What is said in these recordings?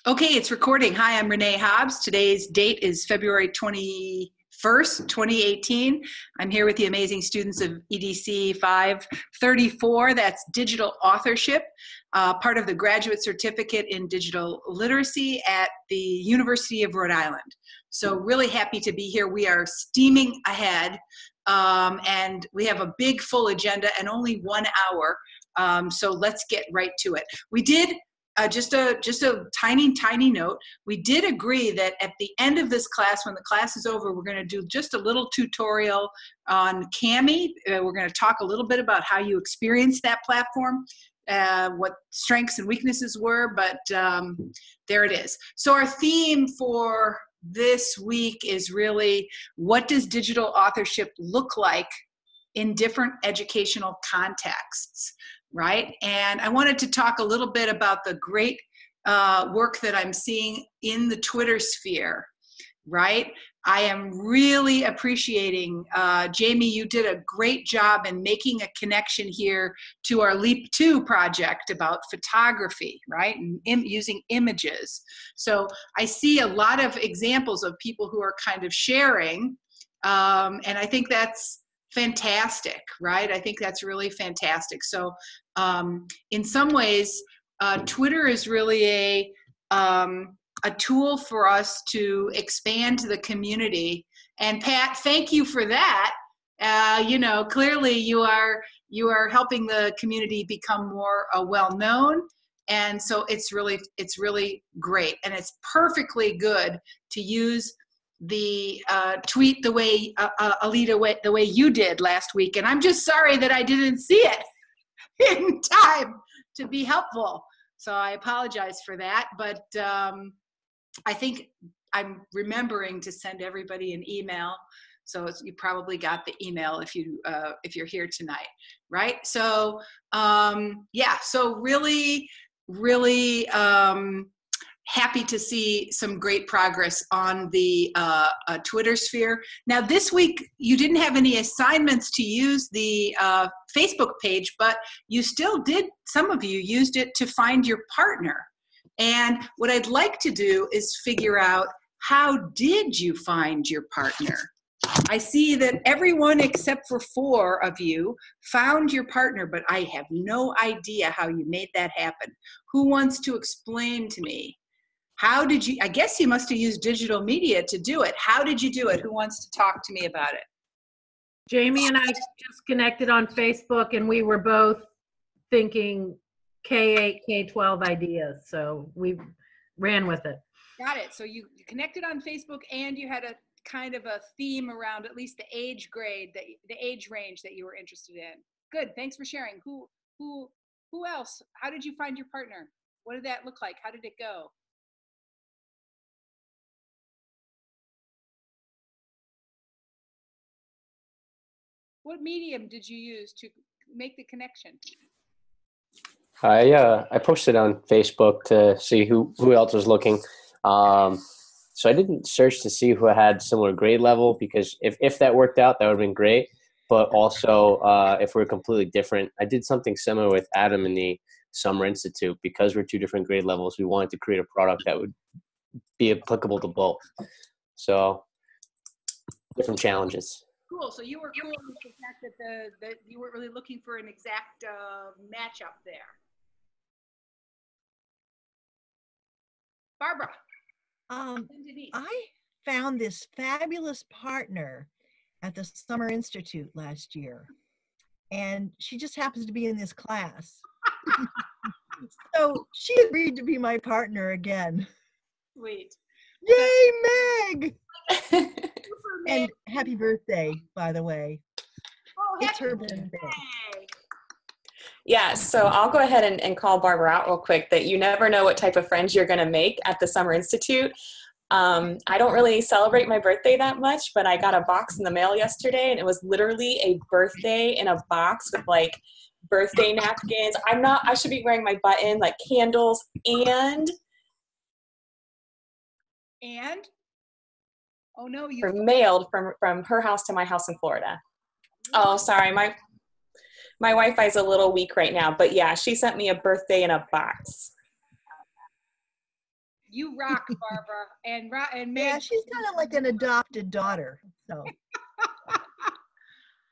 Okay, it's recording. Hi, I'm Renee Hobbs. Today's date is February 21st, 2018. I'm here with the amazing students of EDC 534. That's Digital Authorship, part of the Graduate Certificate in Digital Literacy at the University of Rhode Island. So really happy to be here. We are steaming ahead, and we have a big full agenda and only 1 hour. So let's get right to it. We did just a tiny note. We did agree that at the end of this class, when the class is over, we're going to do just a little tutorial on Kami. We're going to talk a little bit about how you experienced that platform, what strengths and weaknesses were, but there it is. So our theme for this week is really, what does digital authorship look like in different educational contexts? Right? And I wanted to talk a little bit about the great work that I'm seeing in the Twitter sphere, right? I am really appreciating, Jamie, you did a great job in making a connection here to our Leap 2 project about photography, right? And using images. So I see a lot of examples of people who are kind of sharing, and I think that's fantastic, right? I think that's really fantastic. So in some ways, Twitter is really a tool for us to expand the community. And Pat, thank you for that. You know, clearly you are helping the community become more well-known. And so it's really great. And it's perfectly good to use the tweet the way Alita, the way you did last week. And I'm just sorry that I didn't see it in time to be helpful. So I apologize for that. But I think I'm remembering to send everybody an email. So you probably got the email if you're here tonight, right? So yeah, so really happy to see some great progress on the Twitter sphere. Now this week, you didn't have any assignments to use the Facebook page, but you still did, some of you used it to find your partner. And what I'd like to do is figure out, how did you find your partner? I see that everyone except for 4 of you found your partner, but I have no idea how you made that happen. Who wants to explain to me? How did you, I guess you must have used digital media to do it. How did you do it? Who wants to talk to me about it? Jamie and I just connected on Facebook, and we were both thinking K8, K12 ideas. So we ran with it. Got it. So you connected on Facebook, and you had a kind of a theme around at least the age grade, the age range that you were interested in. Good. Thanks for sharing. Who else? How did you find your partner? What did that look like? How did it go? What medium did you use to make the connection? I posted on Facebook to see who else was looking. So I didn't search to see who had similar grade level, because if that worked out, that would have been great. But also, if we're completely different, I did something similar with Adam in the Summer Institute. Because we're 2 different grade levels, we wanted to create a product that would be applicable to both. So different challenges. Cool. So you were cool with the fact that you weren't really looking for an exact matchup there. Barbara. I found this fabulous partner at the Summer Institute last year, and she just happens to be in this class. So she agreed to be my partner again. Sweet. Yay, Meg! And happy birthday, by the way. Oh, it's her birthday. Yeah, so I'll go ahead and call Barbara out real quick that you never know what type of friends you're going to make at the Summer Institute. I don't really celebrate my birthday that much, but I got a box in the mail yesterday, and it was literally a birthday in a box with like birthday napkins. I should be wearing my button, like candles, and oh no, you were mailed from her house to my house in Florida. Oh, sorry, my Wi-Fi is a little weak right now, but yeah, she sent me a birthday in a box. You rock, Barbara, and Meg. Yeah, she's kind of like an adopted daughter. So.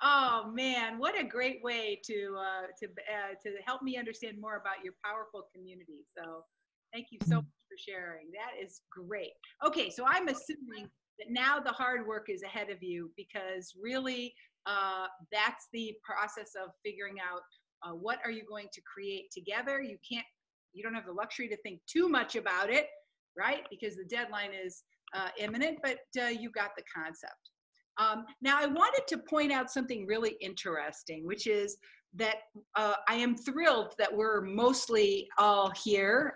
Oh man, what a great way to help me understand more about your powerful community. So thank you so much for sharing. That is great. Okay, so I'm assuming that now the hard work is ahead of you, because really that's the process of figuring out what are you going to create together. You don't have the luxury to think too much about it, right? Because the deadline is imminent, but you got the concept. Now, I wanted to point out something really interesting, which is that I am thrilled that we're mostly all here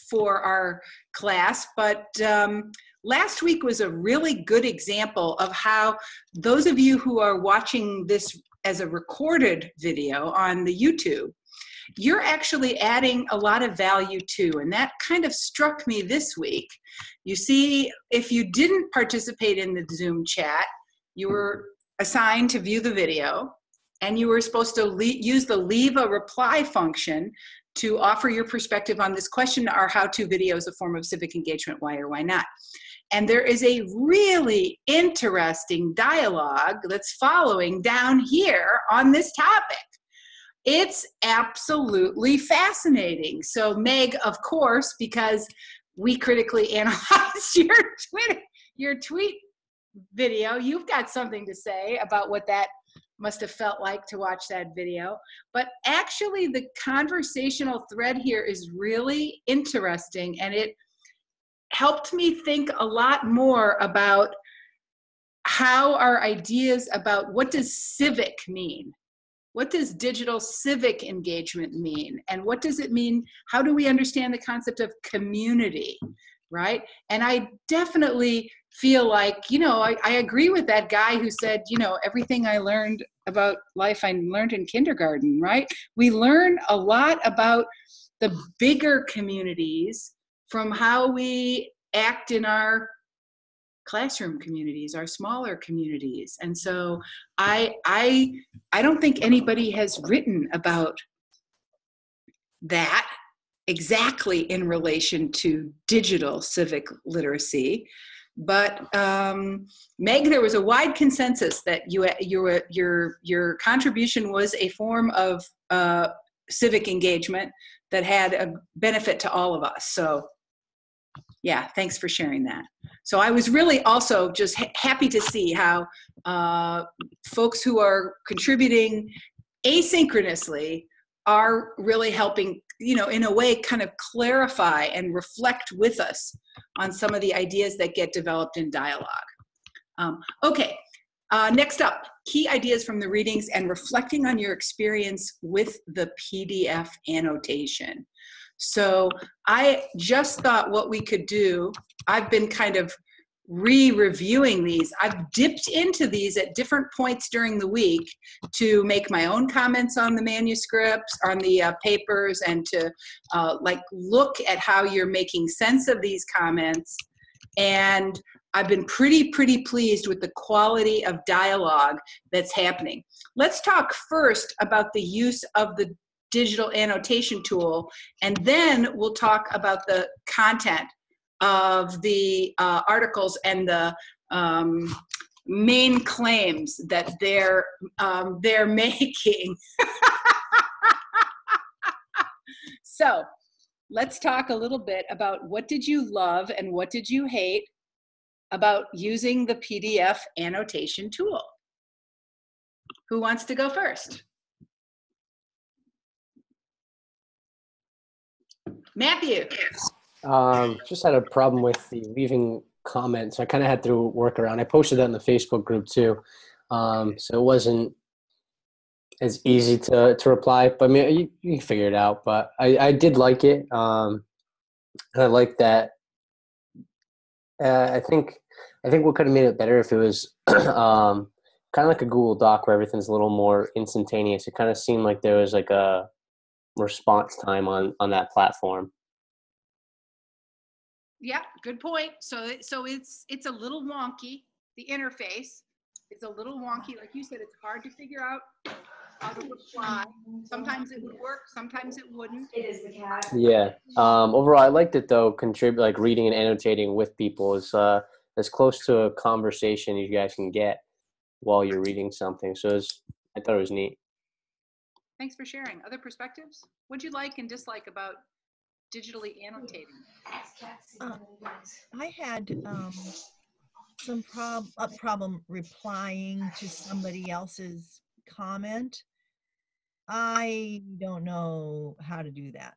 for our class, but last week was a really good example of how those of you who are watching this as a recorded video on the YouTube, you're actually adding a lot of value too. And that kind of struck me this week. You see, if you didn't participate in the Zoom chat, you were assigned to view the video, and you were supposed to use the leave a reply function to offer your perspective on this question: are how-to videos a form of civic engagement? Why or why not? And there is a really interesting dialogue that's following down here on this topic. It's absolutely fascinating. So Meg, of course, because we critically analyzed your tweet video, you've got something to say about what that must have felt like to watch that video. But actually the conversational thread here is really interesting, and it helped me think a lot more about how our ideas about what does civic mean? What does digital civic engagement mean? And what does it mean? How do we understand the concept of community, right? And I definitely feel like, I agree with that guy who said, everything I learned about life, I learned in kindergarten, right? We learn a lot about the bigger communities from how we act in our classroom communities, our smaller communities. And so I don't think anybody has written about that exactly in relation to digital civic literacy. But Meg, there was a wide consensus that your contribution was a form of civic engagement that had a benefit to all of us. So yeah, thanks for sharing that. So I was really also just happy to see how folks who are contributing asynchronously are really helping, in a way, kind of clarify and reflect with us on some of the ideas that get developed in dialogue. Okay, next up, key ideas from the readings and reflecting on your experience with the PDF annotation. So I just thought what we could do, I've been kind of re-reviewing these. I've dipped into these at different points during the week to make my own comments on the manuscripts, on the papers, and to look at how you're making sense of these comments. And I've been pretty pleased with the quality of dialogue that's happening. Let's talk first about the use of the digital annotation tool, and then we'll talk about the content of the articles and the main claims that they're making. So let's talk a little bit about what did you love and what did you hate about using the PDF annotation tool. Who wants to go first? Matthew. Just had a problem with the leaving comments. I kind of had to work around. I posted that in the Facebook group too. So it wasn't as easy to reply, but I mean, you can figure it out. But I did like it. And I like that. I think what could have made it better if it was kind of like a Google Doc where everything's a little more instantaneous. It kind of seemed like there was like a response time on that platform. Yeah, good point. So it's a little wonky. The interface, it's a little wonky. Like you said, it's hard to figure out how to reply. Sometimes it would work, sometimes it wouldn't. Yeah. Overall, I liked it though. Like reading and annotating with people is as close to a conversation as you guys can get while you're reading something. So I thought it was neat. Thanks for sharing. Other perspectives? What'd you like and dislike about digitally annotating? I had some problem replying to somebody else's comment. I don't know how to do that.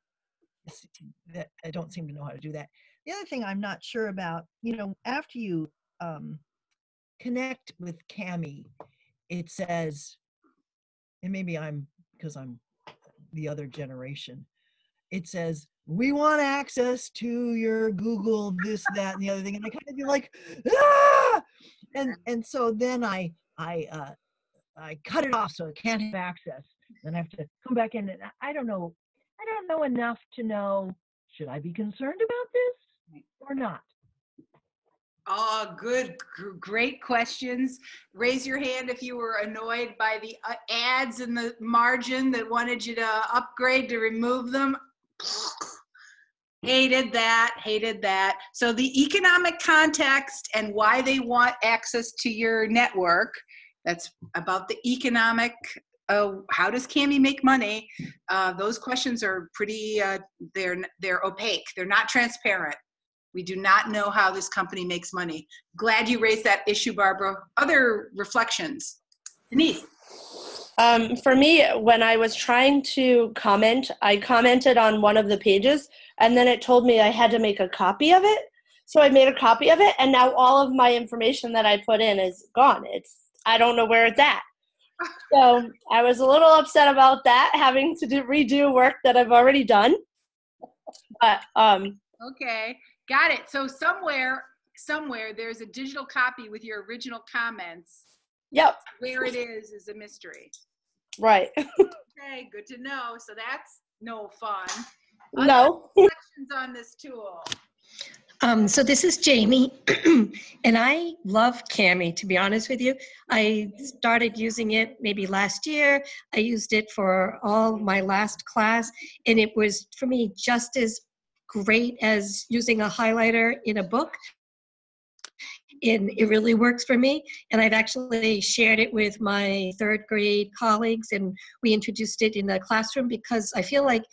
I don't seem to know how to do that. The other thing I'm not sure about, after you connect with Cami, it says, and maybe because I'm the other generation, it says, we want access to your Google, this, that, and the other thing. And I kind of feel like, ah! And so then I cut it off so it can't have access. Then I have to come back in, and I don't know enough to know, should I be concerned about this or not? Oh, great questions. Raise your hand if you were annoyed by the ads in the margin that wanted you to upgrade to remove them. Hated that. So the economic context and why they want access to your network, that's about the economic, how does Cami make money? Those questions are pretty, they're opaque. They're not transparent. We do not know how this company makes money. Glad you raised that issue, Barbara. Other reflections? Denise? For me, when I was trying to comment, I commented on one of the pages, and then it told me I had to make a copy of it. So I made a copy of it, and now all of my information that I put in is gone. I don't know where it's at. So I was a little upset about that, having to redo work that I've already done. But Okay, got it. So somewhere there's a digital copy with your original comments. Yep. Where it is a mystery. Right. Okay, good to know. So that's no fun. No. Questions on this tool? So this is Jamie, and I love Cami, to be honest with you. I started using it maybe last year. I used it for all my last class, and it was, for me, just as great as using a highlighter in a book. And it really works for me. And I've actually shared it with my third grade colleagues, and we introduced it in the classroom because I feel like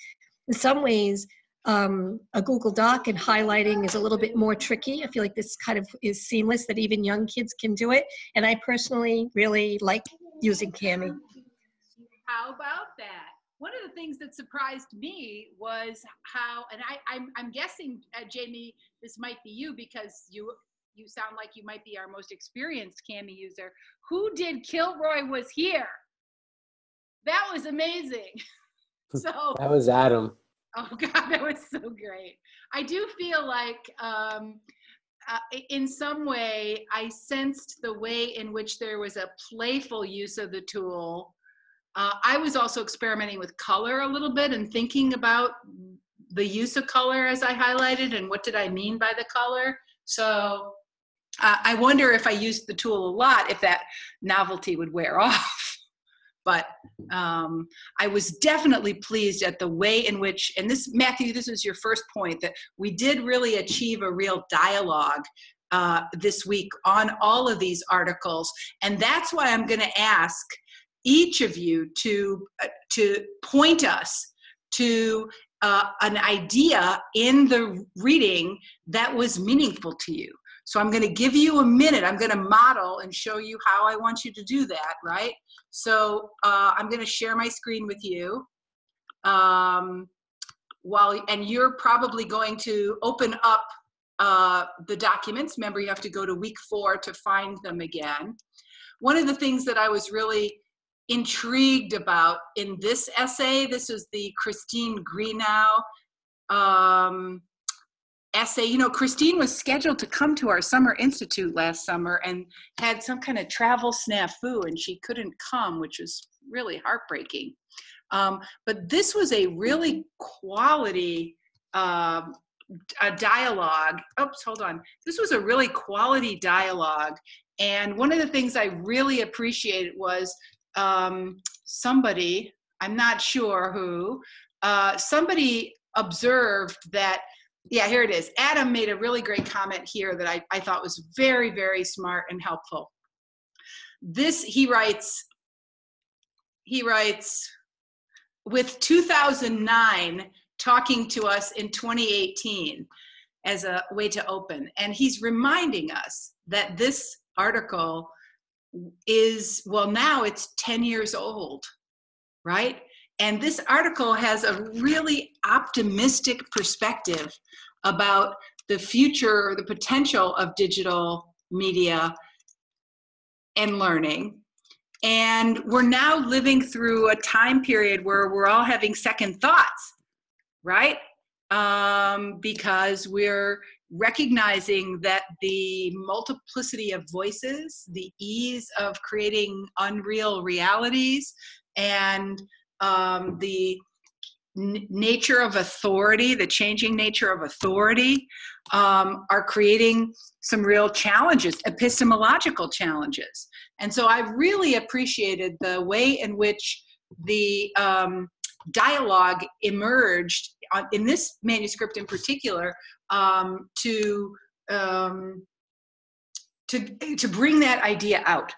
in some ways, a Google Doc and highlighting is a little bit more tricky. I feel like this kind of is seamless, that even young kids can do it. And I personally really like using Cami. How about that? One of the things that surprised me was how, and I'm guessing, Jamie, this might be you because you sound like you might be our most experienced Cami user. Who did Kilroy Was Here? That was amazing. So That was Adam. Oh God, that was so great. I do feel like in some way I sensed the way in which there was a playful use of the tool. I was also experimenting with color a little bit and thinking about the use of color as I highlighted and what did I mean by the color. So I wonder if I used the tool a lot, if that novelty would wear off. But I was definitely pleased at the way in which, and this, Matthew, this is your first point, that we did really achieve a real dialogue this week on all of these articles. And that's why I'm going to ask each of you to point us to an idea in the reading that was meaningful to you. So I'm going to give you a minute. I'm going to model and show you how I want you to do that, right? So I'm going to share my screen with you. And you're probably going to open up the documents. Remember, you have to go to week 4 to find them again. One of the things that I was really intrigued about in this essay, this was the Christine Greenow essay. You know, Christine was scheduled to come to our Summer Institute last summer and had some kind of travel snafu and she couldn't come, which was really heartbreaking. But this was a really quality a dialogue. Oops, hold on. This was a really quality dialogue. And one of the things I really appreciated was somebody, I'm not sure who, somebody observed that, yeah, here it is. Adam made a really great comment here that I thought was very, very smart and helpful. He writes, with 2009 talking to us in 2018 as a way to open. And he's reminding us that this article is, well, now it's 10 years old, right? And this article has a really optimistic perspective about the future, the potential of digital media and learning. And we're now living through a time period where we're all having second thoughts, right? Because we're recognizing that the multiplicity of voices, the ease of creating unreal realities, and the nature of authority, the changing nature of authority, are creating some real challenges, epistemological challenges. And so I've really appreciated the way in which the dialogue emerged in this manuscript in particular, to bring that idea out.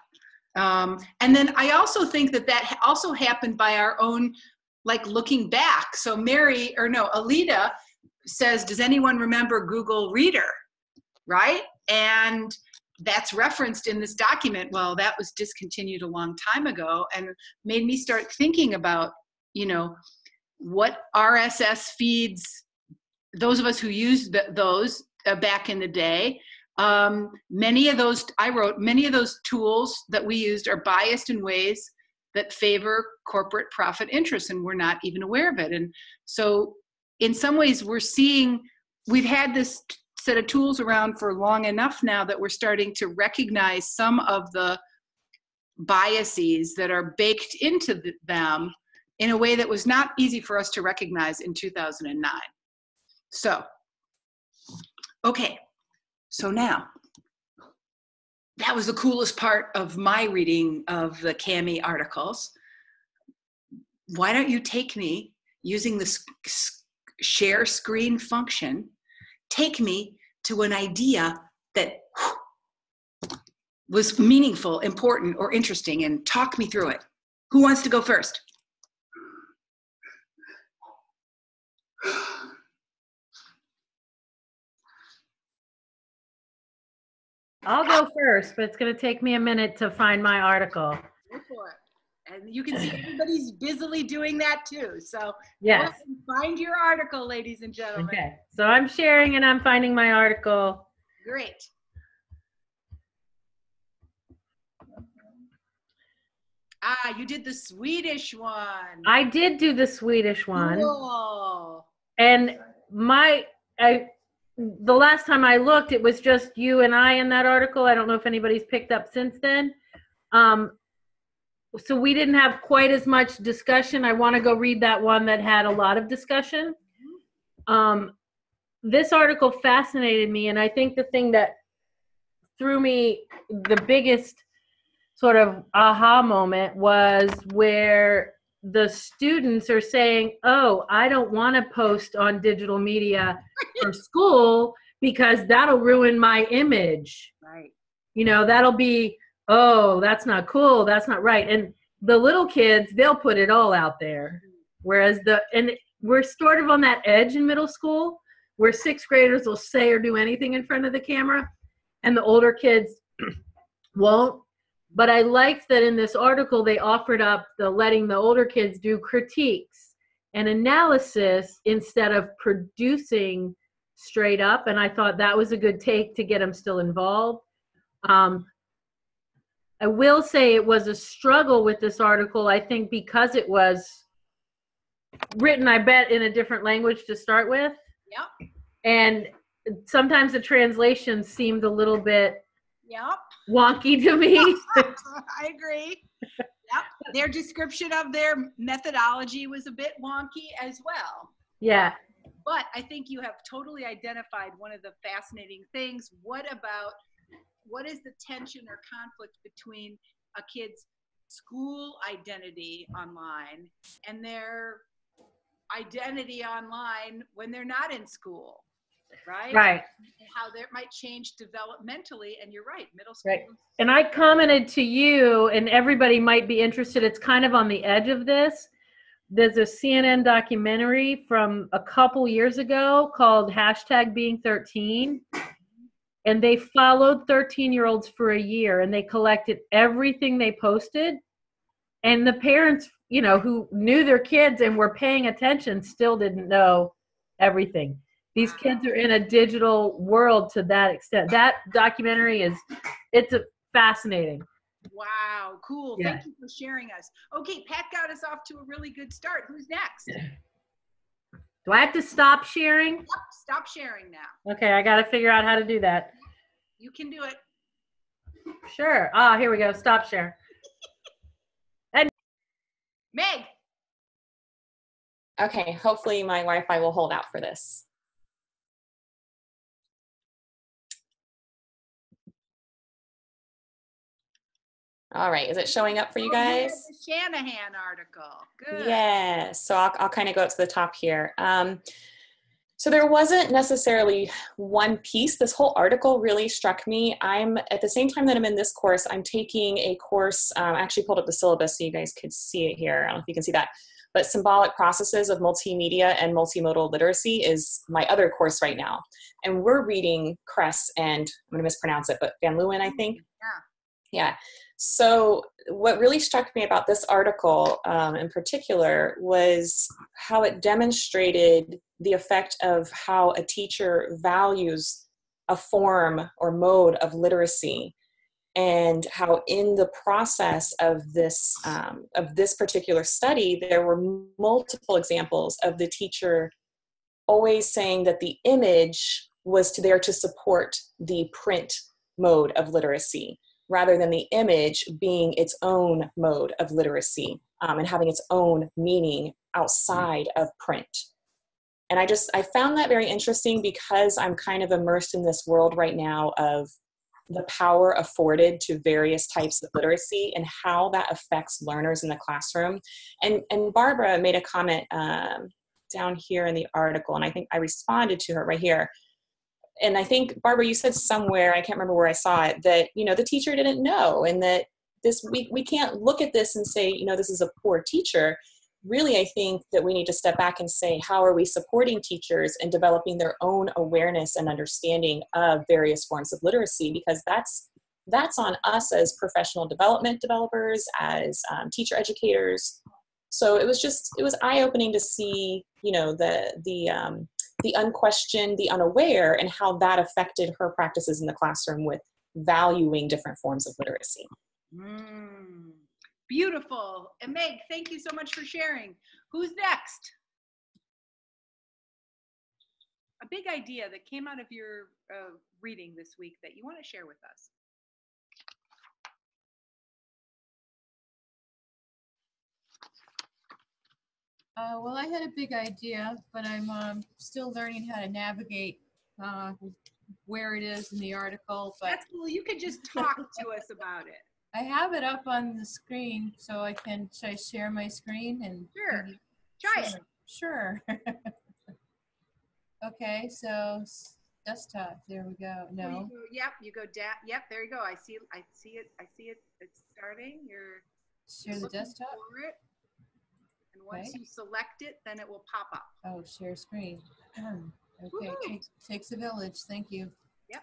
And then I also think that also happened by our own, like, looking back. So Alita says, does anyone remember Google Reader, right? And that's referenced in this document. Well, that was discontinued a long time ago, and made me start thinking about, what RSS feeds, those of us who used those back in the day, many of those tools that we used are biased in ways that favor corporate profit interests, and we're not even aware of it. And so in some ways we've had this set of tools around for long enough now that we're starting to recognize some of the biases that are baked into them in a way that was not easy for us to recognize in 2009. So, okay, so now, that was the coolest part of my reading of the Cami articles. Why don't you take me, using the share screen function, take me to an idea that was meaningful, important, or interesting, and talk me through it. Who wants to go first? I'll go first, but it's going to take me a minute to find my article. Go for it. And you can see everybody's busily doing that too. So yes, find your article, ladies and gentlemen. Okay, so I'm sharing and I'm finding my article. Great. You did the Swedish one. I did do the Swedish one. Cool. And the last time I looked, it was just you and I in that article. I don't know if anybody's picked up since then. So we didn't have quite as much discussion. I want to go read that one that had a lot of discussion. This article fascinated me, and I think the thing that threw me the biggest sort of aha moment was where the students are saying, oh, I don't want to post on digital media for school because that'll ruin my image. Right. That'll be, oh, that's not cool. That's not right. And the little kids, they'll put it all out there. Whereas and we're sort of on that edge in middle school where sixth graders will say or do anything in front of the camera and the older kids won't. But I liked that in this article, they offered up letting the older kids do critiques and analysis instead of producing straight up. And I thought that was a good take to get them still involved. I will say it was a struggle with this article, I think, because it was written, I bet, in a different language to start with. Yep. And sometimes the translation seemed a little bit Yep. wonky to me. I agree. Yep. Their description of their methodology was a bit wonky as well. Yeah. But I think you have totally identified one of the fascinating things. What is the tension or conflict between a kid's school identity online and their identity online when they're not in school, right? Right. And how that might change developmentally. And you're right, middle school. Right. And I commented to you, and everybody might be interested, it's kind of on the edge of this. There's a CNN documentary from a couple years ago called #being13. And they followed 13-year-olds for a year, and they collected everything they posted. And the parents, you know, who knew their kids and were paying attention still didn't know everything. These kids are in a digital world to that extent. That documentary it's fascinating. Wow, cool. Yeah. Thank you for sharing us. Okay, Pat got us off to a really good start. Who's next? Do I have to stop sharing? Yep, stop sharing now. Okay, I got to figure out how to do that. You can do it. Sure. Here we go. Stop sharing. Meg. Okay, hopefully my Wi-Fi will hold out for this. All right, is it showing up for you guys? The Shanahan article. Good. Yeah, so I'll kind of go up to the top here. So there wasn't necessarily one piece. This whole article really struck me. I'm, at the same time that I'm in this course, I'm taking a course, I actually pulled up the syllabus so you guys could see it here. I don't know if you can see that. But Symbolic Processes of Multimedia and Multimodal Literacy is my other course right now. And we're reading Kress and, I'm going to mispronounce it, but Van Leeuwen, I think. Yeah. So what really struck me about this article in particular was how it demonstrated the effect of how a teacher values a form or mode of literacy, and how in the process of this particular study, there were multiple examples of the teacher always saying that the image was there to support the print mode of literacy, rather than the image being its own mode of literacy and having its own meaning outside of print. And I found that very interesting because I'm kind of immersed in this world right now of the power afforded to various types of literacy and how that affects learners in the classroom. And Barbara made a comment down here in the article, and I think I responded to her right here. And I think, Barbara, you said somewhere, I can't remember where I saw it, that, you know, the teacher didn't know, and that we can't look at this and say, you know, this is a poor teacher. Really, I think that we need to step back and say, how are we supporting teachers in developing their own awareness and understanding of various forms of literacy? Because that's on us as professional development developers, as teacher educators. So it was eye-opening to see, you know, the unquestioned, the unaware, and how that affected her practices in the classroom with valuing different forms of literacy. Beautiful. And Meg, thank you so much for sharing. Who's next? A big idea that came out of your reading this week that you want to share with us. Well, I had a big idea, but I'm still learning how to navigate where it is in the article. But that's cool. You can just talk to us about it. I have it up on the screen, so should I share my screen? And sure. Try it. Sure. Okay, so desktop. There we go. No. You go down. Yep, there you go. I see it. It's starting. You're share the desktop. For it. And once you select it, then it will pop up. Oh, share screen. Okay, takes a village. Thank you. Yep.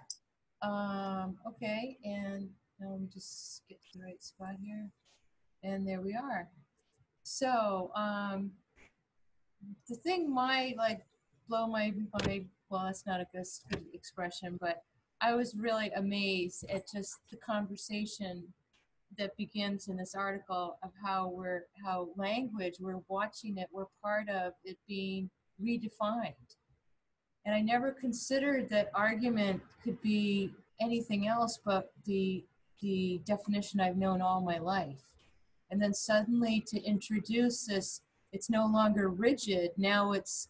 Okay, and just get to the right spot here. And there we are. So the thing might blow my well, that's not a good expression, but I was really amazed at just the conversation that begins in this article of how language, we're watching it, we're part of it being redefined. And I never considered that argument could be anything else but the definition I've known all my life. And then suddenly to introduce this, it's no longer rigid, now it's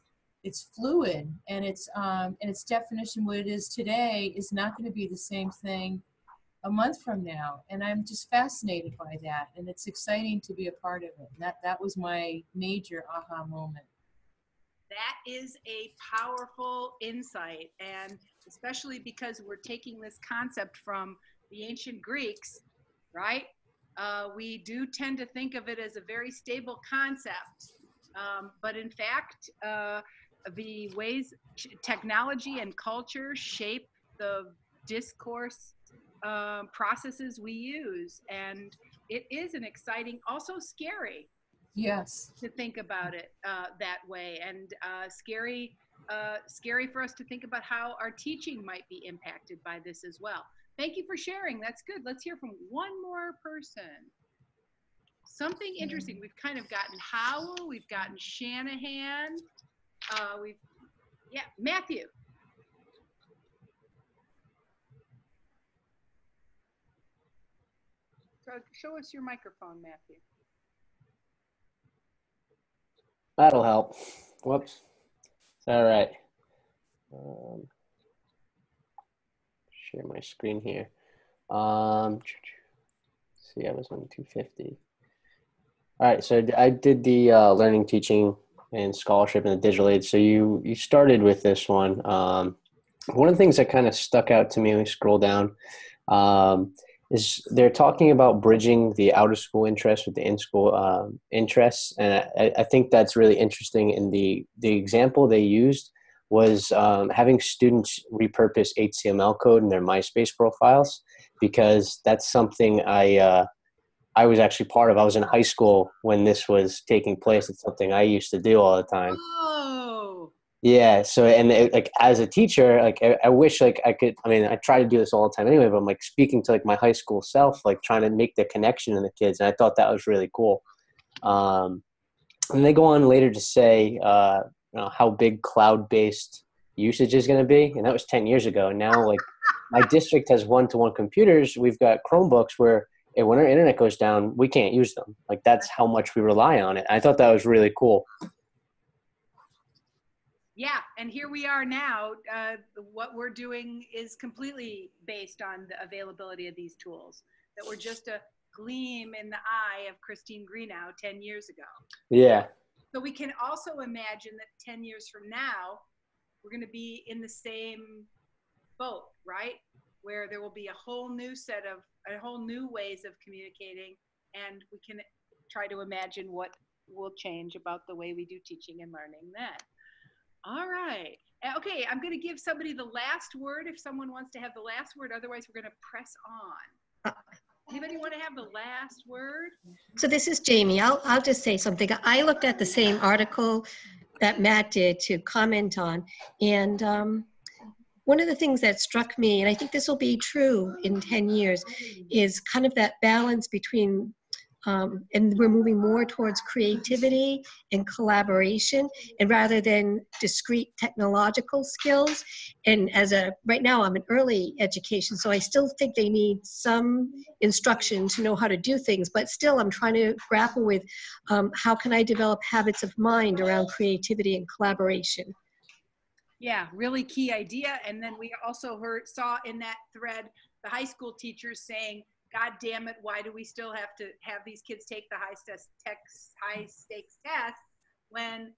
fluid, and its definition, what it is today, is not going to be the same thing a month from now. And I'm just fascinated by that. And it's exciting to be a part of it. And that was my major aha moment. That is a powerful insight, and especially because we're taking this concept from the ancient Greeks, right? We do tend to think of it as a very stable concept, but in fact, the ways technology and culture shape the discourse processes we use, and it is an exciting, also scary. Yes. To think about it that way, and scary for us to think about how our teaching might be impacted by this as well. Thank you for sharing. That's good. Let's hear from one more person. Something interesting. We've kind of gotten Howell, we've gotten Shanahan, Matthew. So show us your microphone, Matthew. That'll help. Whoops. All right. Share my screen here. See, I was on 250. All right, so I did the learning, teaching, and scholarship in the digital age. So you started with this one. One of the things that kind of stuck out to me when we scroll down is they're talking about bridging the out-of-school interest with the in-school interests. And I think that's really interesting. And the example they used was having students repurpose HTML code in their MySpace profiles, because that's something I was actually part of. I was in high school when this was taking place. It's something I used to do all the time. Oh. Yeah. So, and like as a teacher, like I wish like I could, I mean, I try to do this all the time anyway, but I'm like speaking to like my high school self, like trying to make the connection in the kids. And I thought that was really cool. And they go on later to say, how big cloud-based usage is going to be. And that was 10 years ago. Now, like my district has one-to-one computers. We've got Chromebooks where when our internet goes down, we can't use them. Like that's how much we rely on it. I thought that was really cool. Yeah, and here we are now. What we're doing is completely based on the availability of these tools that were just a gleam in the eye of Christine Greenow 10 years ago. Yeah. So we can also imagine that 10 years from now, we're going to be in the same boat, right? Where there will be a whole new ways of communicating, and we can try to imagine what will change about the way we do teaching and learning then. All right. Okay, I'm going to give somebody the last word if someone wants to have the last word. Otherwise, we're going to press on. Anybody want to have the last word? So this is Jamie. I'll just say something. I looked at the same article that Matt did to comment on, and one of the things that struck me, and I think this will be true in 10 years, is kind of that balance between, and we're moving more towards creativity and collaboration, and rather than discrete technological skills. And right now I'm in early education, so I still think they need some instruction to know how to do things, but still I'm trying to grapple with how can I develop habits of mind around creativity and collaboration. Yeah, really key idea. And then we also saw in that thread the high school teachers saying, God damn it, why do we still have to have these kids take the high stakes tests when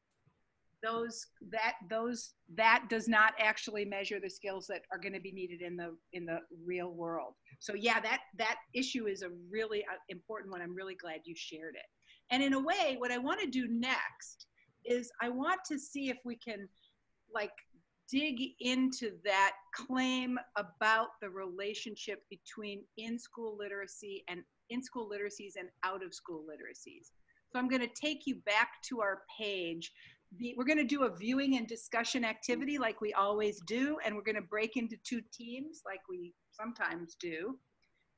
that does not actually measure the skills that are going to be needed in the real world. So yeah, that issue is a really important one. I'm really glad you shared it. And in a way, what I want to do next is I want to see if we can dig into that claim about the relationship between in-school literacies and out-of-school literacies. So I'm going to take you back to our page. We're going to do a viewing and discussion activity like we always do, and we're going to break into two teams like we sometimes do.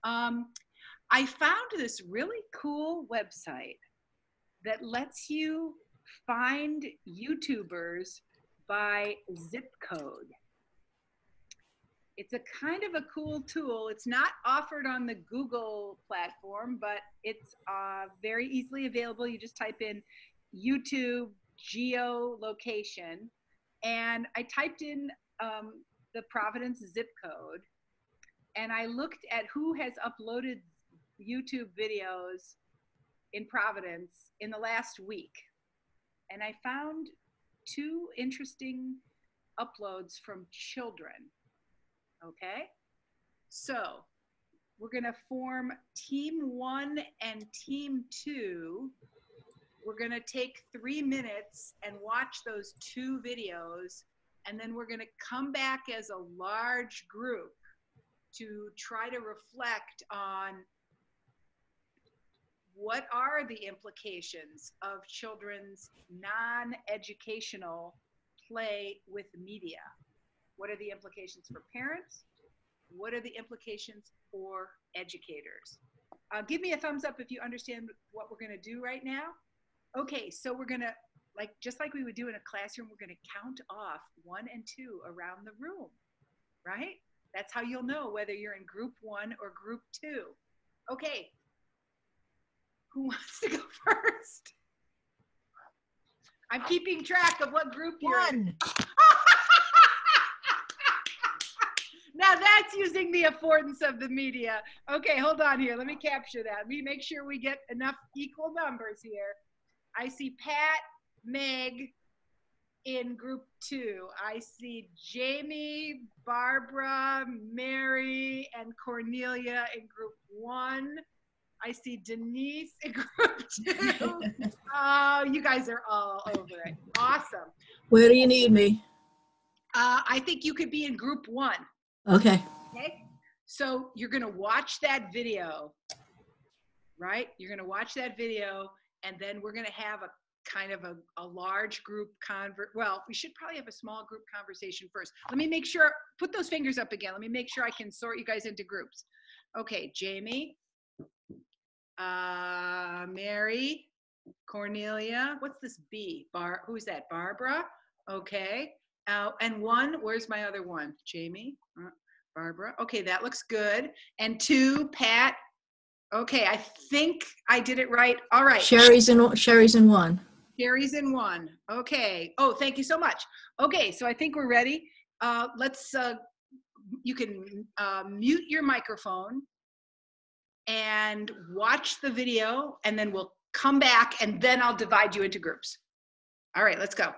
I found this really cool website that lets you find YouTubers by zip code. It's a kind of a cool tool. It's not offered on the Google platform, but it's very easily available. You just type in YouTube geolocation, and I typed in the Providence zip code, and I looked at who has uploaded YouTube videos in Providence in the last week. And I found 2 interesting uploads from children. Okay? So we're going to form team 1 and team 2. We're going to take 3 minutes and watch those 2 videos, and then we're going to come back as a large group to try to reflect on what are the implications of children's non-educational play with media? What are the implications for parents? What are the implications for educators? Give me a thumbs up if you understand what we're going to do right now. Okay, so we're going to, just like we would do in a classroom, we're going to count off 1 and 2 around the room, right? That's how you'll know whether you're in group 1 or group 2. Okay, who wants to go first? I'm keeping track of what group you're in. 1. Now that's using the affordance of the media. Okay, hold on here. Let me capture that. Let me make sure we get enough equal numbers here. I see Pat, Meg in group 2. I see Jamie, Barbara, Mary, and Cornelia in group 1. I see Denise in group 2. Oh, you guys are all over it. Awesome. Where do you need me? I think you could be in group 1. Okay. Okay. So you're going to watch that video, right? You're going to watch that video, and then we're going to have a kind of a large group well, we should probably have a small group conversation first. Let me make sure, put those fingers up again. Let me make sure I can sort you guys into groups. Okay, Jamie, Mary, Cornelia, what's this B? Who's that? Barbara? Okay. And 1, where's my other one? Jamie, Barbara. Okay, that looks good. And 2, Pat. Okay, I think I did it right. All right. Sherry's in 1. Sherry's in 1. Okay. Oh, thank you so much. Okay, so I think we're ready. You can mute your microphone and watch the video, and then we'll come back, and then I'll divide you into groups. All right, let's go.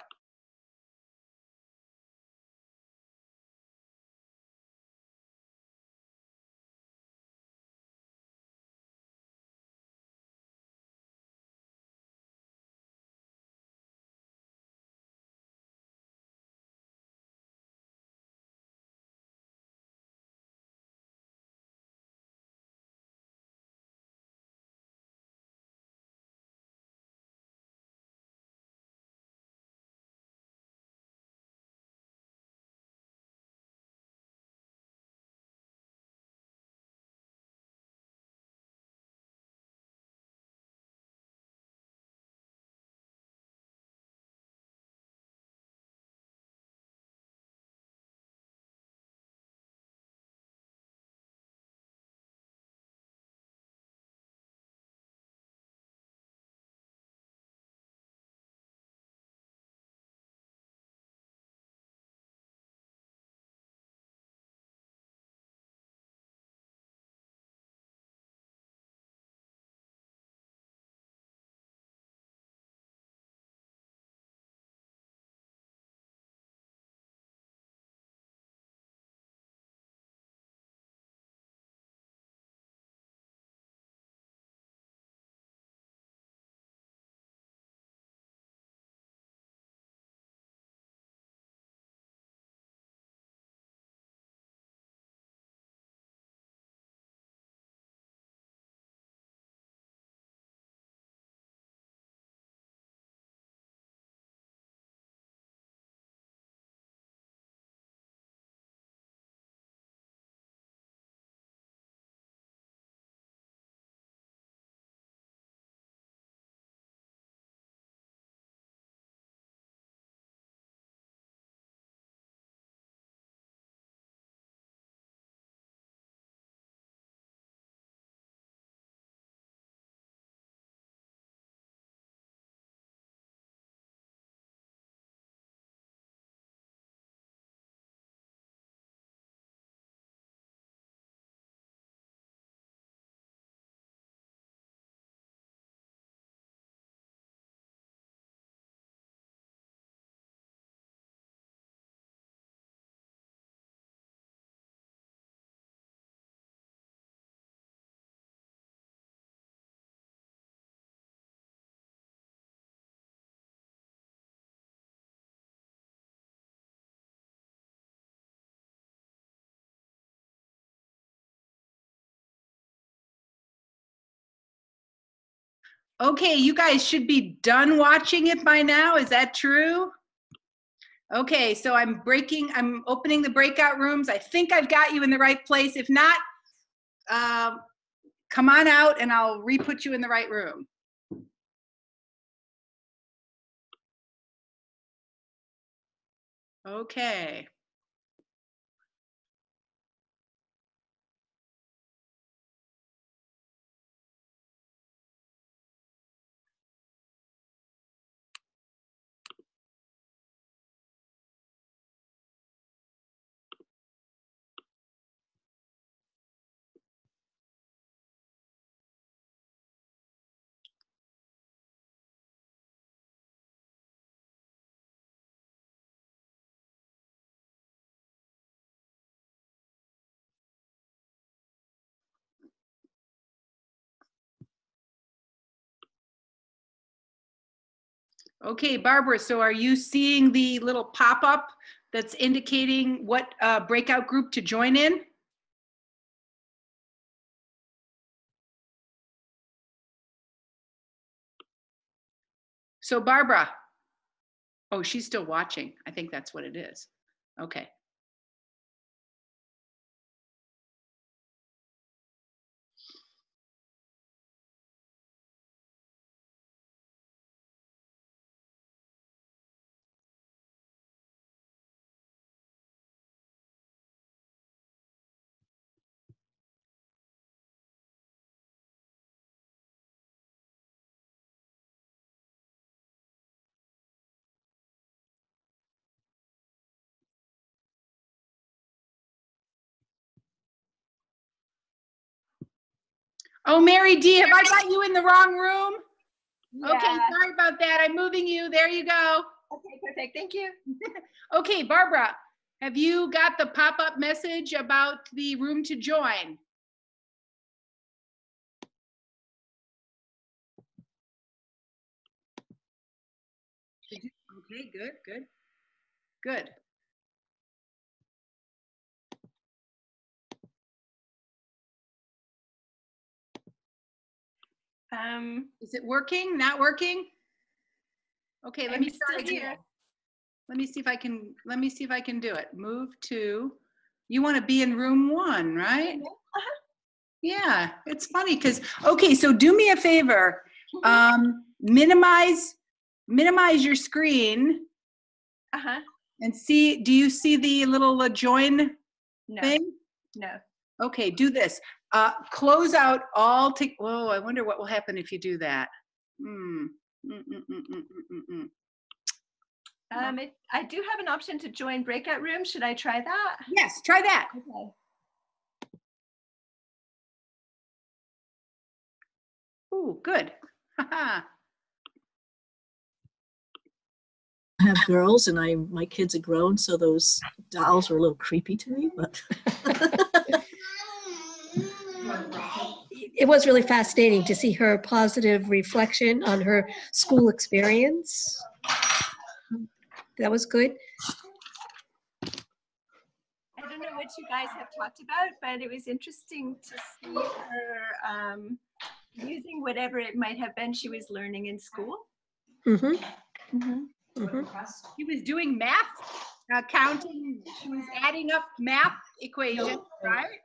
Okay, you guys should be done watching it by now. Is that true? Okay, so I'm opening the breakout rooms. I think I've got you in the right place. If not, come on out and I'll re-put you in the right room. Okay. Okay, Barbara, so are you seeing the little pop-up that's indicating what breakout group to join in? So Barbara, oh, she's still watching. I think that's what it is. Okay. Oh, Mary D, have I got you in the wrong room? Yeah. Okay, sorry about that. I'm moving you. There you go. Okay, perfect. Thank you. Okay, Barbara, have you got the pop-up message about the room to join? Okay, good, good, good. Is it working? Not working? Okay, let me start again. Let me see if I can do it. Move to, you want to be in room 1, right? Yeah, it's funny because, okay, so do me a favor. Minimize your screen. And see, do you see the little join thing? No. Okay, do this. Close out all, whoa, I wonder what will happen if you do that. I do have an option to join breakout rooms. Should I try that? Yes, try that. Okay. Ooh, good. I have girls and my kids are grown, so those dolls are a little creepy to me, but It was really fascinating to see her positive reflection on her school experience. That was good. I don't know what you guys have talked about, but it was interesting to see her using whatever it might have been she was learning in school. She was doing math, counting, she was adding up math equations, right?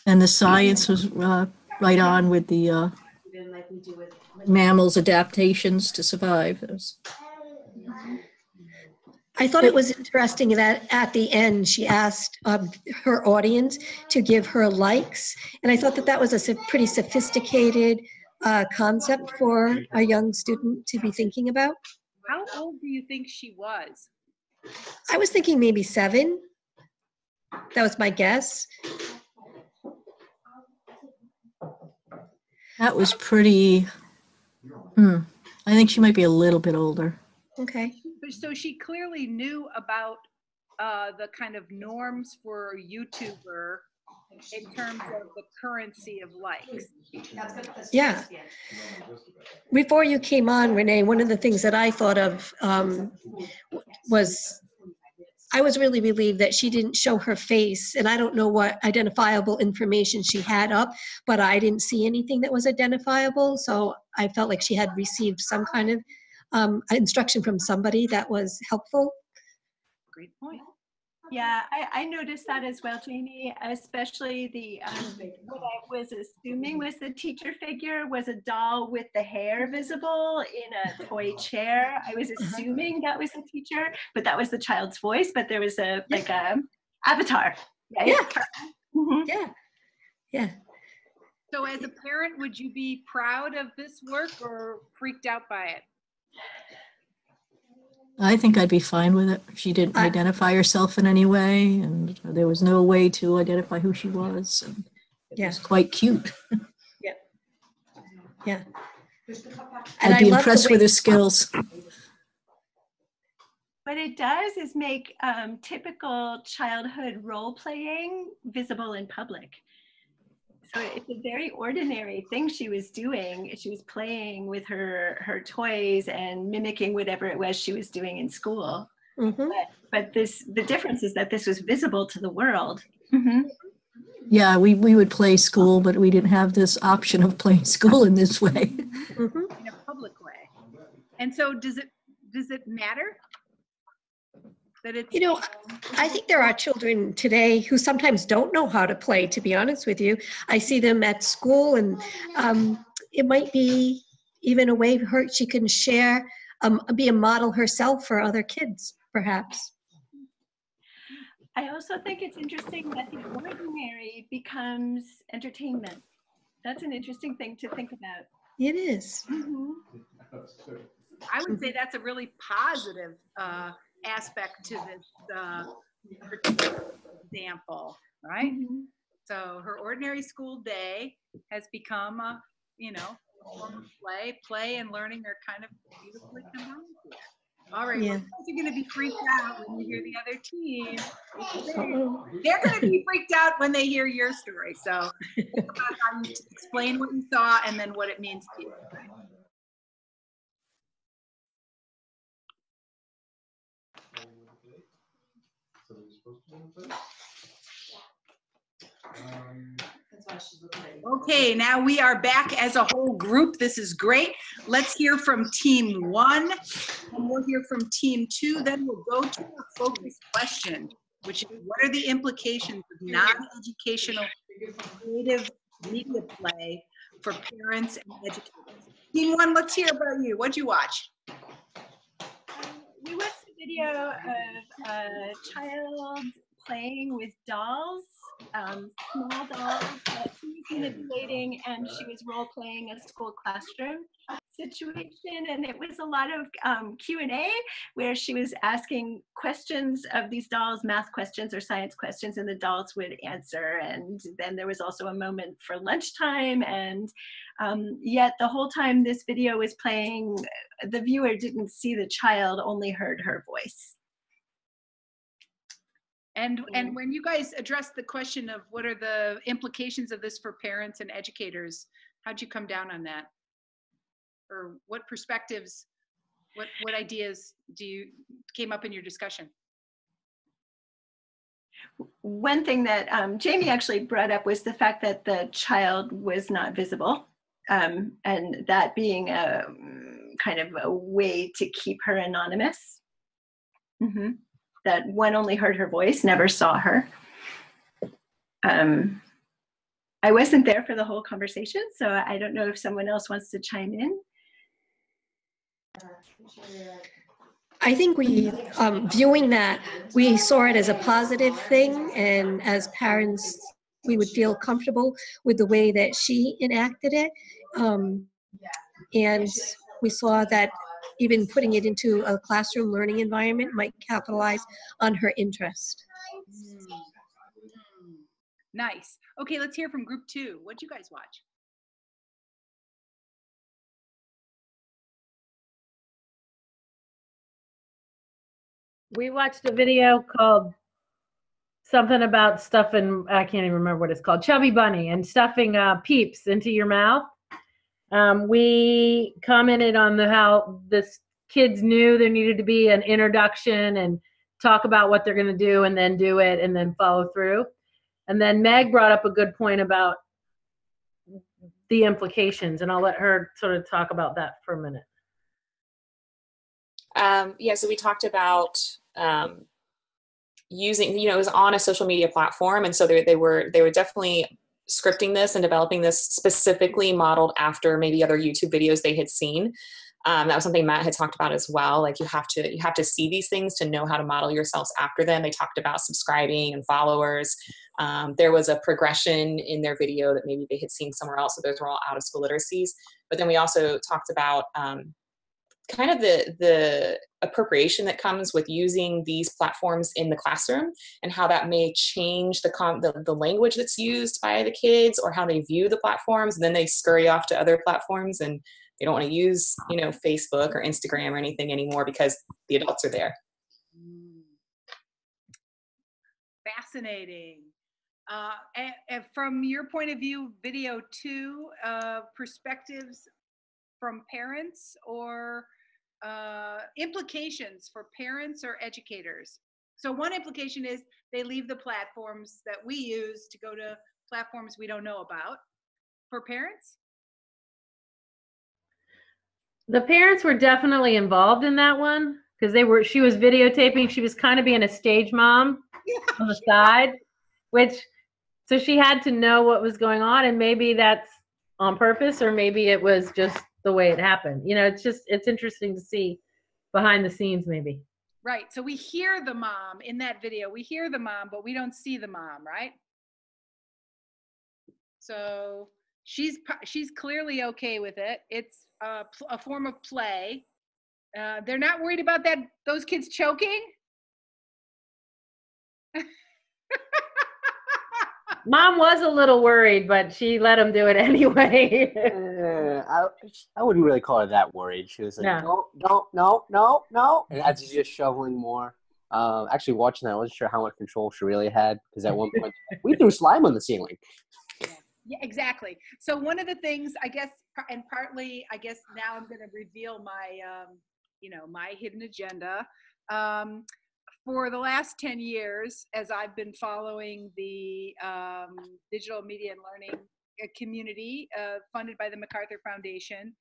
and the science was right on with the mammals' adaptations to survive. I thought it was interesting that at the end she asked her audience to give her likes, and I thought that was a pretty sophisticated concept for a young student to be thinking about. How old do you think she was? I was thinking maybe 7. That was my guess. That was pretty, I think she might be a little bit older. Okay. So she clearly knew about the kind of norms for a YouTuber in terms of the currency of likes. Yeah. Before you came on, Renee, one of the things that I thought of was I was really relieved that she didn't show her face, and I don't know what identifiable information she had up, but I didn't see anything that was identifiable. So I felt like she had received some kind of instruction from somebody that was helpful. Great point. Yeah, I noticed that as well, Jamie, especially the, what I was assuming was the teacher figure was a doll with the hair visible in a toy chair. I was assuming that was the teacher, but that was the child's voice, but there was a, like a avatar, right? Yeah. Mhm. Yeah. Yeah. So as a parent, would you be proud of this work or freaked out by it? I think I'd be fine with it. She didn't identify herself in any way, and there was no way to identify who she was. And it was quite cute. Yeah. Yeah. And I'd be impressed with her skills. What it does is make typical childhood role playing visible in public. So it's a very ordinary thing she was doing. She was playing with her toys and mimicking whatever it was she was doing in school. Mm-hmm. But the difference is that this was visible to the world. Yeah, we would play school, but we didn't have this option of playing school in this way. In a public way. And so does it matter that it's, You know, I think there are children today who sometimes don't know how to play, to be honest with you. I see them at school, and it might be even a way she can share, be a model herself for other kids, perhaps. I also think it's interesting that the ordinary becomes entertainment. That's an interesting thing to think about. It is. I would say that's a really positive aspect to this particular example, right? So her ordinary school day has become a, form of play and learning are kind of beautifully combined here. All right, well, you guys are going to be freaked out when you hear the other team. They're going to be freaked out when they hear your story. So think about how you explain what you saw and then what it means to you. Right? Okay, now we are back as a whole group. This is great. Let's hear from team 1, and we'll hear from team 2. Then we'll go to a focus question, which is what are the implications of non-educational creative media play for parents and educators? Team 1, let's hear about you. What'd you watch? We watched a video of a child playing with dolls, small dolls that she was manipulating, and she was role playing a school classroom situation. And it was a lot of Q&A where she was asking questions of these dolls, math questions or science questions, and the dolls would answer. And then there was also a moment for lunchtime. And yet the whole time this video was playing, the viewer didn't see the child, only heard her voice. And when you guys addressed the question of what are the implications of this for parents and educators, how'd you come down on that? Or what perspectives, what ideas came up in your discussion? One thing that Jamie actually brought up was the fact that the child was not visible, and that being a kind of a way to keep her anonymous. That one only heard her voice, never saw her. I wasn't there for the whole conversation, so I don't know if someone else wants to chime in. I think we, viewing that, we saw it as a positive thing, and as parents, we would feel comfortable with the way that she enacted it. And we saw that even putting it into a classroom learning environment might capitalize on her interest. Nice. Okay, let's hear from group 2. What'd you guys watch? We watched a video called something about stuffing, I can't even remember what it's called, Chubby Bunny, and stuffing Peeps into your mouth. We commented on how this kids knew there needed to be an introduction and talk about what they're going to do and then do it and then follow through. And then Meg brought up a good point about the implications, and I'll let her sort of talk about that for a minute. Yeah, so we talked about using, it was on a social media platform, and so they were definitely scripting this and developing this specifically modeled after maybe other YouTube videos they had seen. That was something Matt had talked about as well. Like you have to see these things to know how to model yourselves after them. They talked about subscribing and followers. There was a progression in their video that maybe they had seen somewhere else. So those were all out of school literacies. But then we also talked about kind of the appropriation that comes with using these platforms in the classroom and how that may change the language that's used by the kids or how they view the platforms. And then they scurry off to other platforms and they don't want to use, Facebook or Instagram or anything anymore because the adults are there. Fascinating. And from your point of view, video 2, perspectives from parents or implications for parents or educators. So one implication is they leave the platforms that we use to go to platforms we don't know about. For parents? The parents were definitely involved in that one because she was videotaping. She was kind of being a stage mom on the side, so she had to know what was going on, and maybe that's on purpose or maybe it was just the way it happened. It's interesting to see behind the scenes maybe. Right. So we hear the mom in that video. We hear the mom, but we don't see the mom, right? So she's clearly okay with it. It's a form of play. They're not worried about those kids choking. Mom was a little worried, but she let him do it anyway. I wouldn't really call her that worried. She was like, no. And as she's just shoveling more. Actually, watching that, I wasn't sure how much control she really had because at one point, we threw slime on the ceiling. Yeah, exactly. So one of the things, I guess, and partly, I guess now I'm going to reveal my, my hidden agenda. For the last 10 years, as I've been following the digital media and learning community funded by the MacArthur Foundation,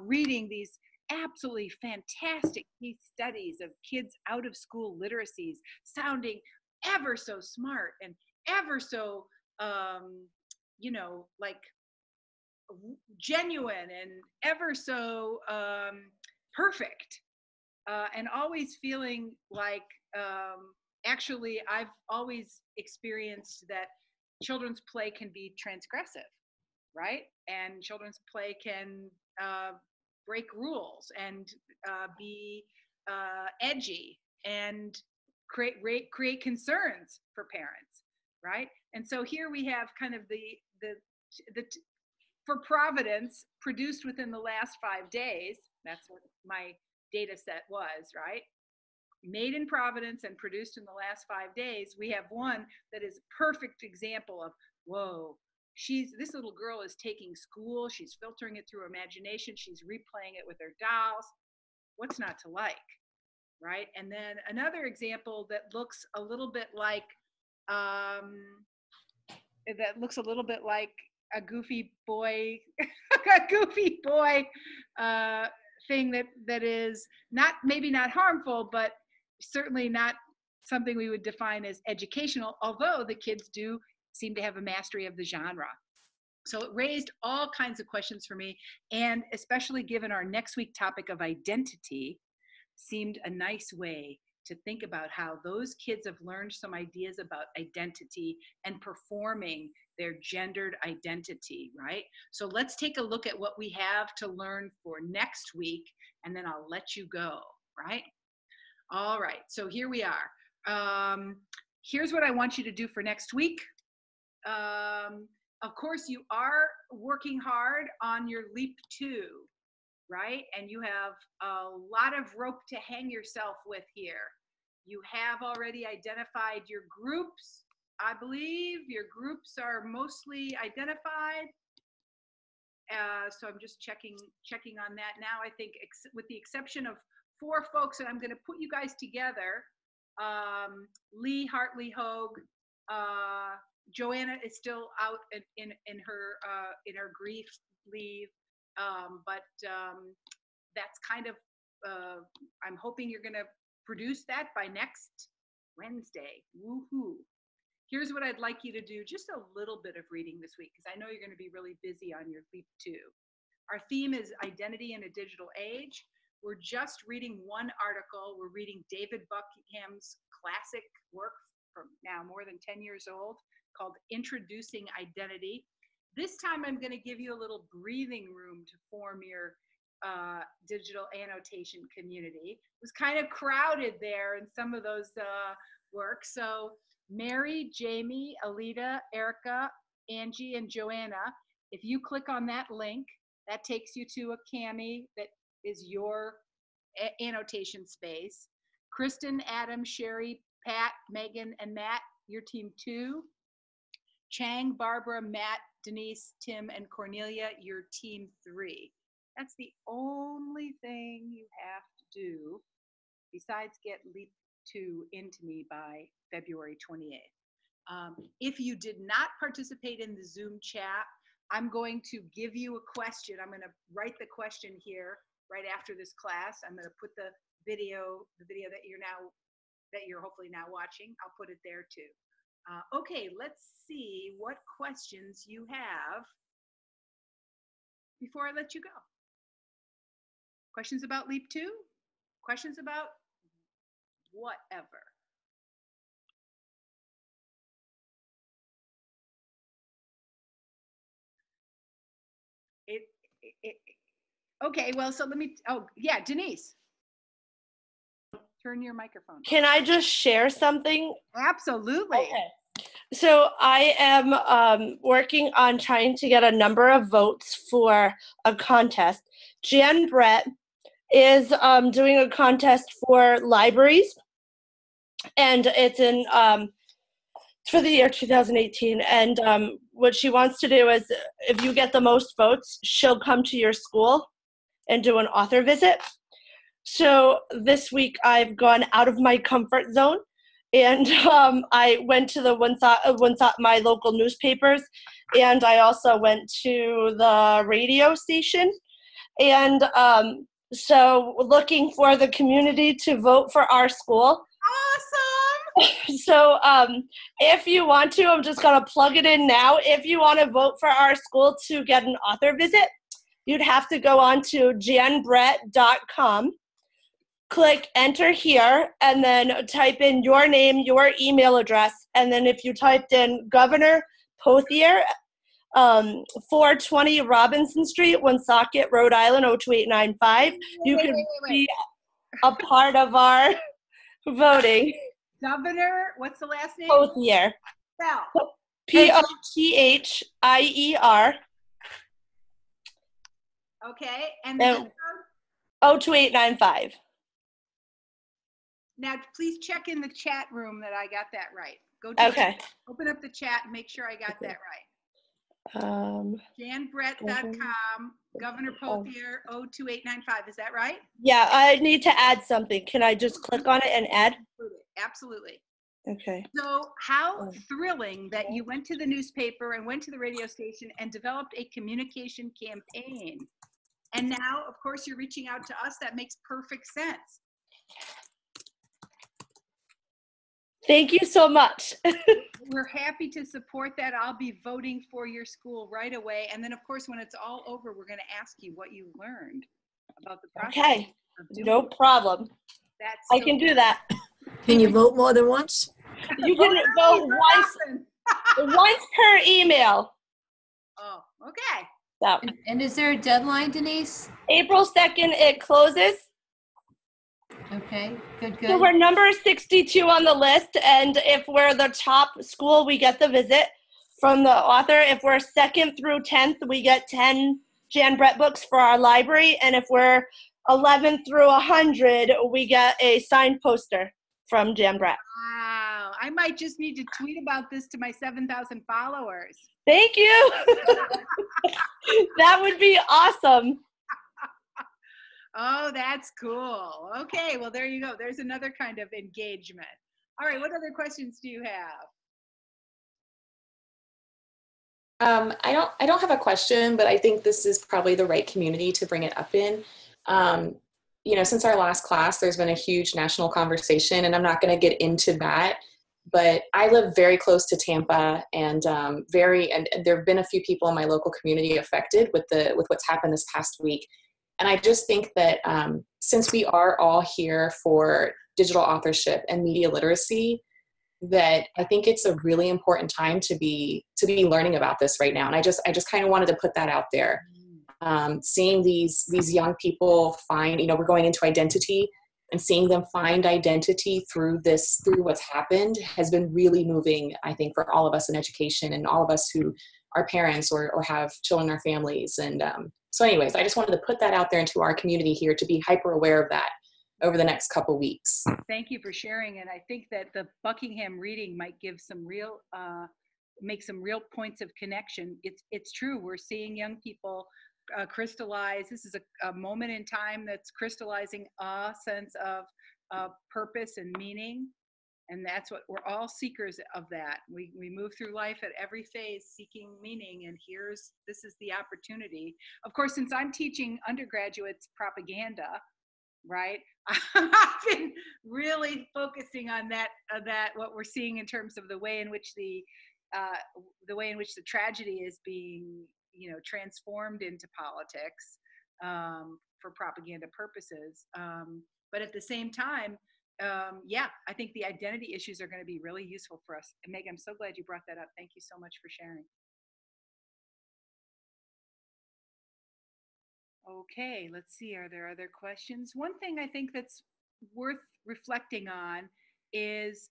reading these absolutely fantastic case studies of kids out of school literacies, sounding ever so smart and ever so, like genuine and ever so perfect. And always feeling like, actually, I've always experienced that children's play can be transgressive, right? And children's play can break rules and be edgy and create concerns for parents, right? And so here we have kind of the for Providence produced within the last 5 days. That's what my data set was, right? Made in Providence and produced in the last 5 days. We have one that is a perfect example of, whoa, this little girl is taking school, she's filtering it through imagination, she's replaying it with her dolls. What's not to like, right? And then another example that looks a little bit like a goofy boy thing that is maybe not harmful, but certainly not something we would define as educational, although the kids do seem to have a mastery of the genre. So it raised all kinds of questions for me, and especially given our next week topic of identity, seemed a nice way to think about how those kids have learned some ideas about identity and performing their gendered identity, right? So let's take a look at what we have to learn for next week, and then I'll let you go, right? All right, so here we are. Here's what I want you to do for next week. Of course, you are working hard on your LEAP 2, right? And you have a lot of rope to hang yourself with here. You have already identified your groups. I believe your groups are mostly identified. So I'm just checking on that now. I think with the exception of 4 folks, and I'm going to put you guys together Lee Hartley Hogue. Joanna is still out in her grief leave, but that's kind of. I'm hoping you're going to produce that by next Wednesday. Woohoo! Here's what I'd like you to do: just a little bit of reading this week, because I know you're going to be really busy on your Leap 2. Our theme is Identity in a Digital Age. We're just reading one article. We're reading David Buckham's classic work from now more than 10 years old called Introducing Identity. This time I'm going to give you a little breathing room to form your digital annotation community. It was kind of crowded there in some of those works. So Mary, Jamie, Alita, Erica, Angie, and Joanna, if you click on that link, that takes you to a Cami that is your annotation space. Kristen, Adam, Sherry, Pat, Megan, and Matt, your team 2. Chang, Barbara, Matt, Denise, Tim, and Cornelia, your team 3. That's the only thing you have to do besides get Leap 2 into me by February 28th. If you did not participate in the Zoom chat, I'm going to give you a question. I'm going to write the question here right after this class. I'm going to put the video that you're hopefully now watching. I'll put it there too. Okay, let's see what questions you have before I let you go. Questions about Leap 2? Questions about whatever? Okay, well, so let me, oh, yeah, Denise. Turn your microphone. Can I just share something? Absolutely. Okay. So I am working on trying to get a number of votes for a contest. Jan Brett is doing a contest for libraries, and it's in for the year 2018. And what she wants to do is, if you get the most votes, she'll come to your school and do an author visit. So this week I've gone out of my comfort zone, and I went to my local newspapers, and I also went to the radio station, and so looking for the community to vote for our school. Awesome! So if you want to, I'm just going to plug it in now. If you want to vote for our school to get an author visit, you'd have to go on to janbrett.com. Click enter here, and then type in your name, your email address, and then if you typed in Governor Pothier, 420 Robinson Street, Woonsocket, Rhode Island, 02895, you can be a part of our voting. Governor, what's the last name? Pothier. Spell. Pothier. Okay, and the 02895. Now, please check in the chat room that I got that right. Go to open up the chat and make sure I got that right. janbrett.com, Governor Pothier, 02895. Is that right? Yeah, I need to add something. Can I just click on it and add? Absolutely. Okay. So how thrilling that you went to the newspaper and went to the radio station and developed a communication campaign. And now, of course, you're reaching out to us. That makes perfect sense. Thank you so much. We're happy to support that. I'll be voting for your school right away. And then, of course, when it's all over, we're going to ask you what you learned about the process. Okay, no problem. I can do that. Can you vote more than once? You can vote once per email. Oh, okay. So. And is there a deadline, Denise? April 2nd, it closes. Okay, good. So we're number 62 on the list, and if we're the top school, we get the visit from the author. If we're 2nd through 10th, we get 10 Jan Brett books for our library, and if we're 11th through 100, we get a signed poster from Jan Brett. Wow, I might just need to tweet about this to my 7,000 followers. Thank you. That would be awesome. Oh, that's cool. Okay, well, there you go. There's another kind of engagement. All right, what other questions do you have? I don't have a question, but I think this is probably the right community to bring it up in. You know, since our last class, there's been a huge national conversation, and I'm not going to get into that, but I live very close to Tampa, and and there have been a few people in my local community affected with what's happened this past week. And I just think that since we are all here for digital authorship and media literacy, that I think it's a really important time to be learning about this right now. And I just kind of wanted to put that out there. Seeing these young people find, you know, we're going into identity, and seeing them find identity through what's happened has been really moving, I think, for all of us in education and all of us who are parents or have children in our families. And so anyways, I just wanted to put that out there into our community here to be hyper aware of that over the next couple weeks. Thank you for sharing. And I think that the Buckingham reading might give some real, make some real points of connection. It's true. We're seeing young people crystallize. This is a moment in time that's crystallizing a sense of purpose and meaning. And that's what we're all seekers of that. We move through life at every phase seeking meaning. And this is the opportunity. Of course, since I'm teaching undergraduates propaganda, right? I've been really focusing on that what we're seeing in terms of the way in which the tragedy is being, you know, transformed into politics for propaganda purposes. But at the same time, yeah, I think the identity issues are going to be really useful for us. And Meg, I'm so glad you brought that up. Thank you so much for sharing. Okay, let's see. Are there other questions? One thing I think that's worth reflecting on is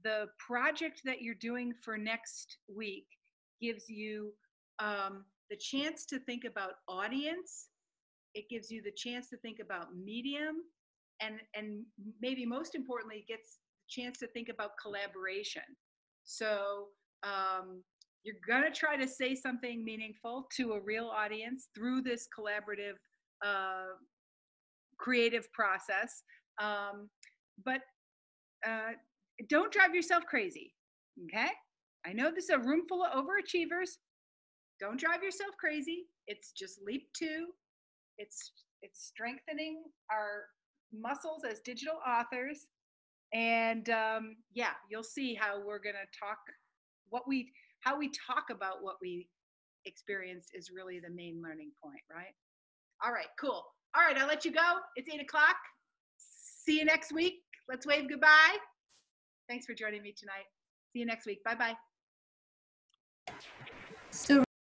the project that you're doing for next week gives you the chance to think about audience. It gives you the chance to think about medium, and maybe most importantly, gets the chance to think about collaboration. So you're going to try to say something meaningful to a real audience through this collaborative, creative process. But don't drive yourself crazy, okay? I know this is a room full of overachievers. Don't drive yourself crazy. It's just leap two. It's strengthening our muscles as digital authors. And yeah, you'll see how we're going to talk, how we talk about what we experienced is really the main learning point, right? All right, cool. All right, I'll let you go. It's 8 o'clock. See you next week. Let's wave goodbye. Thanks for joining me tonight. See you next week. Bye-bye. So